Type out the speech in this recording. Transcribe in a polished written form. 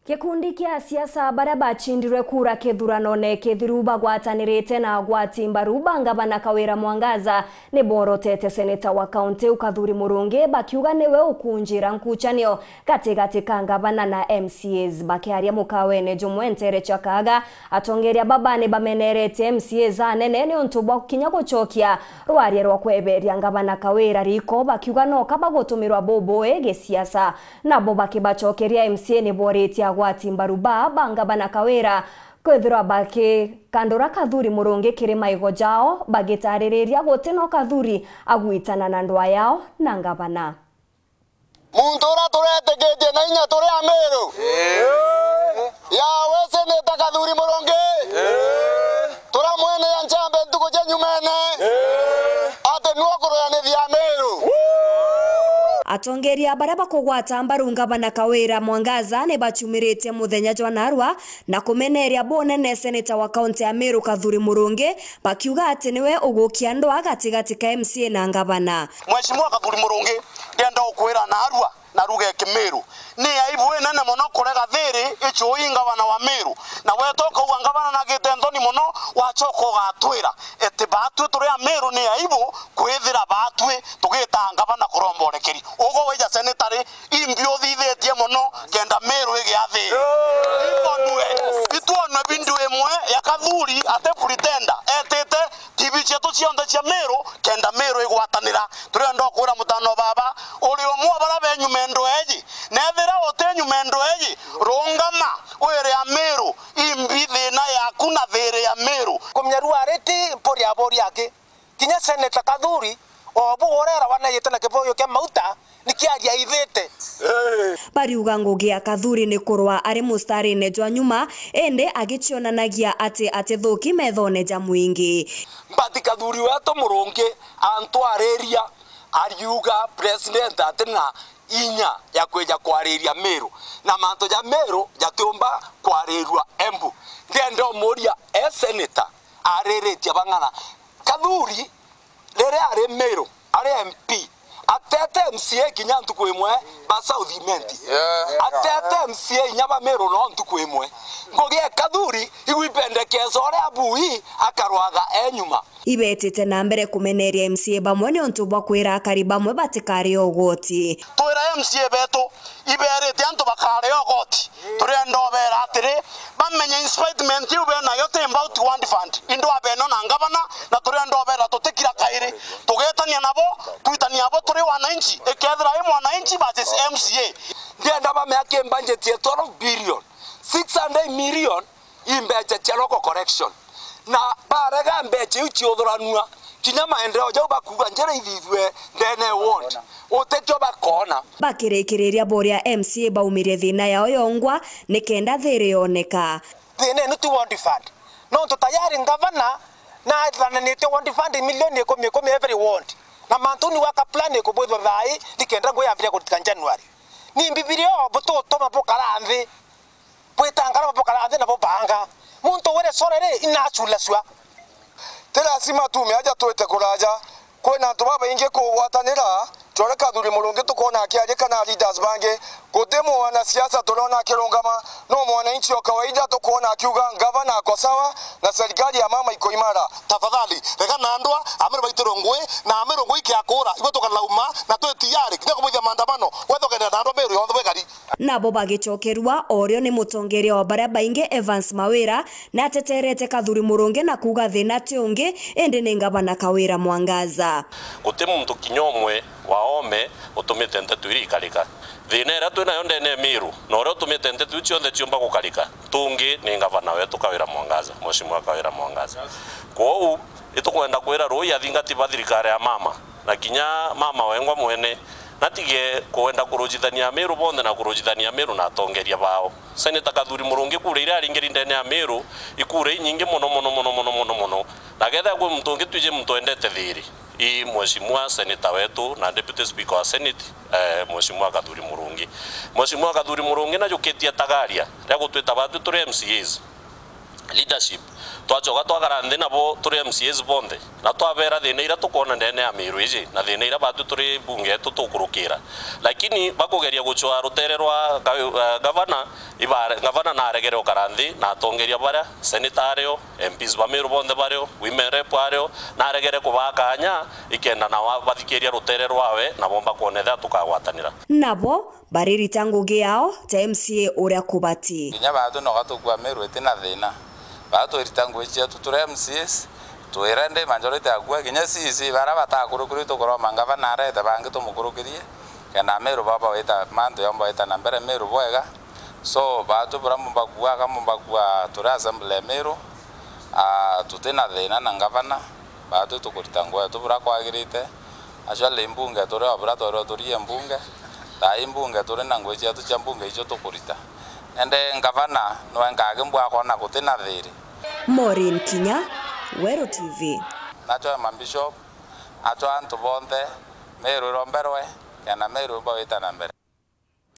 Gikundi kia siasa baria bachindirwe kura kithuranone kithiru bagwatanirite na AGWATI MBARU bangabana Kawira Mwangaza ni borotete seneta wa kaunti Kathuri Murungi bakiuga niwe UKUUNJIRA nkuchanio katigati ka ngabana na MCAs bakiaria mukawene jumwentere chakaga atongeria babane bamenerete MCAs anene ni untubwa kinya guchokia rwarie rwa kweberia ngabana Kawira riko bakiuga no kabagotumirwa boboe ge siasa nabo bakibachokeria MCA ni boreti AGWATI MBARU bangabana Kawira kwethira bake kandora Kathuri Murungi kirima igo jao bagitaririria gutino Kathuri agwitana na ndwa yao na ngabana Muntora turetegeje na inya tore ameru ya wese neta Kathuri Murungi tura mwene ya nchambe ntuko je nyumene ate nuokoro ya nethi ameru atongeria baria bakugwata MBARU ngabana Kawira Mwangaza ne bachumirite muthenya jwanarwa na kumeneria bonene seneta wa kaunti ya MERU Kathuri Murungi bakiuga ati niwe ugukia ndwa gatigati ka MCA na ngabana. Mheshimiwa Kathuri Murungi ndienda ukwira narwa na ruge kimeru ni aibu nene muno kurega thiri icho ingabana wa MERU na wetoka ngabana na gitendoni muno wachoko gatwira eti batwe turi a MERU ni aibu kwithira batwe tugita ngabana kuromborekeri ugo weja senetari imbio thithetie muno kenda MERU igiathi iponwe bituona bindu emwe ya Kathuri ate pretenda etete TV chetu cionde cia MERU kenda MERU igwatanira turenda kwira mutano baba uri omwe bara benyu mendo eji nethira otenyu mendo eji rongama were ya MERU imbithe na yaku na there ya MERU kumnyaru areti pori abori yake kinya seneta Kathuri obu orera wanayete na kiboyo kya mauta nikiaria ithete bariuga ngugi ya Kathuri ni kurwa ari mustari ne jwa nyuma ende agichionanagia ati thuki methone ja mwingi mbati Kathuri weto Murungi antwareria ariuga president atina inya ya kweja kwareria MERU na manto ja MERU jatumba kwarerwa embu ndendo moria seneta areretia bangana Kathuri lere are MERU are MP atete MCA kinya ntuku imwe ba South Imenti atete MCA nyaba MERU no ntuku imwe ngoge Kathuri igwipendekezo ore abui akarwatha enyuma ibetete na mbere kumeneria MCA bamwe ni untubwa kwira akari bamwe batikari ogoti twira MCA beto iberete antu bakare ogoti turendo bera atire bamenye inspectment yu bena yote about one fund indo abeno na ngabana na turendo bera tutikira kaire tugetania nabo tuitania abo turi wananchi ekethira imo wananchi bates MCA ndienda ba meake budget 12 billion 600 million imbeje cheloko correction na barega mbeche uchiothoranua kinya maendeleo jau bakuga njera ithithwe ndene want utetio bakona bakirekereria boria MCA baumire thina yao yongwa nikenda thiri yoneka thine ni tu want fund no to tayari ngavana na thana ni tu want fund milioni 10 every want na mantuni waka plan ko bwetho thai dikenda go yambira kutika January ni bibirio buto toma pokaranthi bwetangara pokaranthi na bobanga muntu were sorere inachula swa tera sima tume aja twete kuraja kwena tubaba inge ko watanira tore Kathuri Murungi tukona akiaje kana leaders bange kutemo wana siasa turona kirongama no mwananchi wa kawaida tukona akiuga gavana ako sawa na serikali ya mama iko imara tafadhali reka nandwa amero baitorongwe na amero ngoiki akora ibo tukalauma na twe tiyari kinya kumwithia maandamano wetho kenda nandwa MERU yonthe begari nabo bagichokerwa orio ni mutongeria wa baria bainge Evans Mawira na ateterete Kathuri Murungi na kuga thina tionge ende ni ngabana Kawira Mwangaza gutemu mtu kinyomwe waome utumite ntetu iri ikarika thina ira twina yo ndene MERU no ro utumite ntetu ciothe ciomba gukarika tungi ni ngavana wetu Kawira Mwangaza Mheshimiwa Kawira Mwangaza kwou itukwenda kwira roi athingati bathirikari ya mama na kinya mama wengwa mwene natige kwenda kurujithania MERU bonde na kurujithania MERU na atongeria bao seneta Kathuri Murungi kure ira ringeri ndene ya MERU ikure nyingi muno na getha gwe mtungi tuje mtwendete thiri i Mheshimiwa seneta wetu na deputy speaker wa Senate Mheshimiwa Kathuri Murungi Mheshimiwa Kathuri Murungi na juketia tagaria ya gutwita batu turi MCAs leadership twachoka twagarande nabo turi MCAs bonde na twabera thina ira tukona ndene ya MERU iji na thina ira batu turi bunge tutukurukira lakini bakugeria guchwa rutere rwa gavana ibare ngavana na regere okaranthi na tongeria bara senetario MPs ba Meru bonde bario women rep bario na regere kubakanya ikenda na wabathikeria rutere rwawe na bomba kuonetha tukagwatanira nabo baririta ngugi yao ta MCA uria kubati kinya batu no gatukwa Meru etina thina batu iritangu cia tuture MCS tuirende majority agwa kinya sisi bara batakurukuri tukoro mangava na rete bangi tumukurukirie kana Meru baba weta manto yomba weta na mbere Meru bwega so batu bramubagwa tura assembly Meru tutina thina na ngavana batu tukuritangwa tubura kwagirite ashale imbunge tore obra tore turie mbunge ta imbunge tore na ngweji atu cha mbunge icho tukurita ende ngavana no engage mbwa kona kutina thiri Maureen Kinya Wero TV nacho mambishop acho antu bonde Meru romberwe kana Meru bawita na mbere